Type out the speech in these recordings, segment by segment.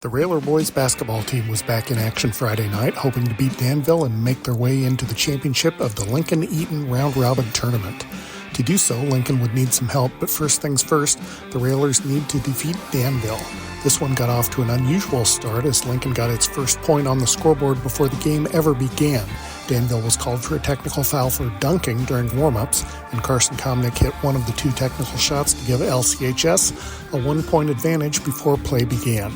The Railer boys basketball team was back in action Friday night, hoping to beat Danville and make their way into the championship of the Lincoln-Eaton round-robin tournament. To do so, Lincoln would need some help, but first things first, the Railers need to defeat Danville. This one got off to an unusual start as Lincoln got its first point on the scoreboard before the game ever began. Danville was called for a technical foul for dunking during warm-ups, and Carson Comnick hit one of the two technical shots to give LCHS a one-point advantage before play began.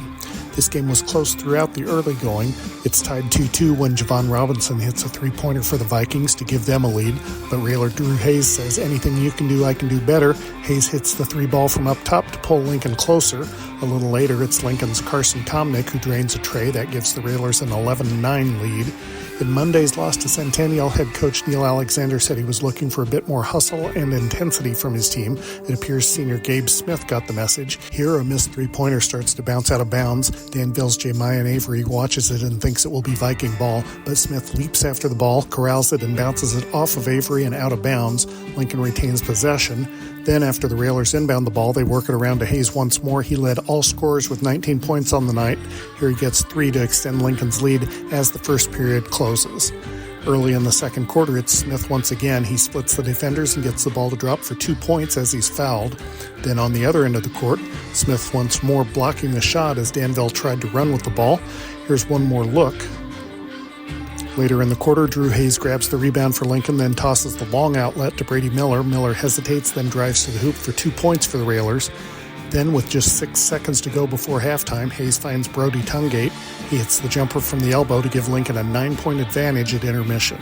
This game was close throughout the early going. It's tied 2-2 when Javon Robinson hits a three-pointer for the Vikings to give them a lead, but Railer Drew Hayes says, "Anything you can do, I can do better." Hayes hits the three ball from up top to pull Lincoln closer. A little later, it's Lincoln's Carson Comnick who drains a tray. That gives the Railers an 11-9 lead. In Monday's loss to Centennial, head coach Neil Alexander said he was looking for a bit more hustle and intensity from his team. It appears senior Gabe Smith got the message. Here, a missed three-pointer starts to bounce out of bounds. Danville's Jamian Avery watches it and thinks it will be Viking ball, but Smith leaps after the ball, corrals it, and bounces it off of Avery and out of bounds. Lincoln retains possession. Then, after the Railers inbound the ball, they work it around to Hayes once more. He led all scorers with 19 points on the night. Here he gets 3 to extend Lincoln's lead as the first period closes. Early in the second quarter, it's Smith once again. He splits the defenders and gets the ball to drop for 2 points as he's fouled. Then on the other end of the court, Smith once more blocking the shot as Danville tried to run with the ball. Here's one more look. Later in the quarter, Drew Hayes grabs the rebound for Lincoln, then tosses the long outlet to Brady Miller. Miller hesitates, then drives to the hoop for 2 points for the Railers. Then, with just 6 seconds to go before halftime, Hayes finds Brody Tungate. He hits the jumper from the elbow to give Lincoln a 9-point advantage at intermission.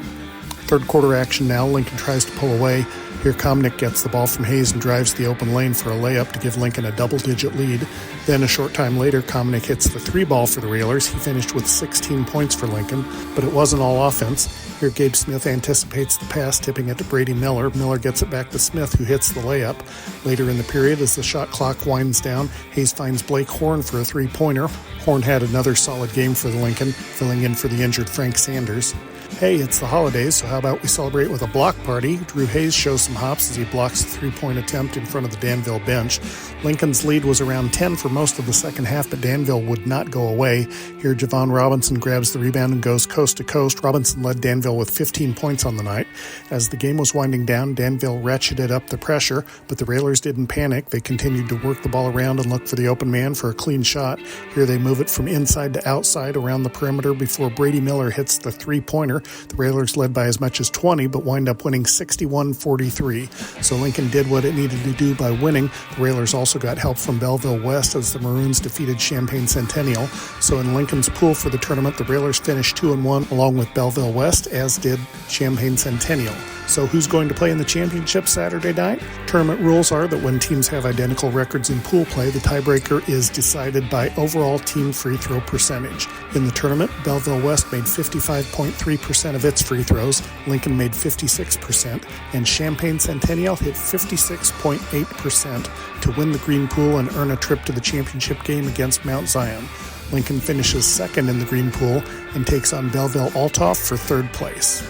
Third quarter action now. Lincoln tries to pull away. Here Comnick gets the ball from Hayes and drives the open lane for a layup to give Lincoln a double-digit lead. Then a short time later, Comnick hits the three ball for the Railers. He finished with 16 points for Lincoln, but it wasn't all offense. Here Gabe Smith anticipates the pass, tipping it to Brady Miller. Miller gets it back to Smith, who hits the layup. Later in the period, as the shot clock winds down, Hayes finds Blake Horn for a three-pointer. Horn had another solid game for the Lincoln, filling in for the injured Frank Sanders. Hey, it's the holidays, so how about we celebrate with a block party? Drew Hayes shows some hops as he blocks the three-point attempt in front of the Danville bench. Lincoln's lead was around 10 for most of the second half, but Danville would not go away. Here, Javon Robinson grabs the rebound and goes coast to coast. Robinson led Danville with 15 points on the night. As the game was winding down, Danville ratcheted up the pressure, but the Railers didn't panic. They continued to work the ball around and look for the open man for a clean shot. Here they move it from inside to outside around the perimeter before Brady Miller hits the three-pointer. The Railers led by as much as 20, but wind up winning 61-43. So Lincoln did what it needed to do by winning. The Railers also got help from Belleville West as the Maroons defeated Champaign Centennial. So in Lincoln's pool for the tournament, the Railers finished 2-1 along with Belleville West, as did Champaign Centennial. So who's going to play in the championship Saturday night? Tournament rules are that when teams have identical records in pool play, the tiebreaker is decided by overall team free throw percentage. In the tournament, Belleville West made 55.3% of its free throws, Lincoln made 56%, and Champaign Centennial hit 56.8% to win the green pool and earn a trip to the championship game against Mount Zion. Lincoln finishes second in the green pool and takes on Belleville Althoff for third place.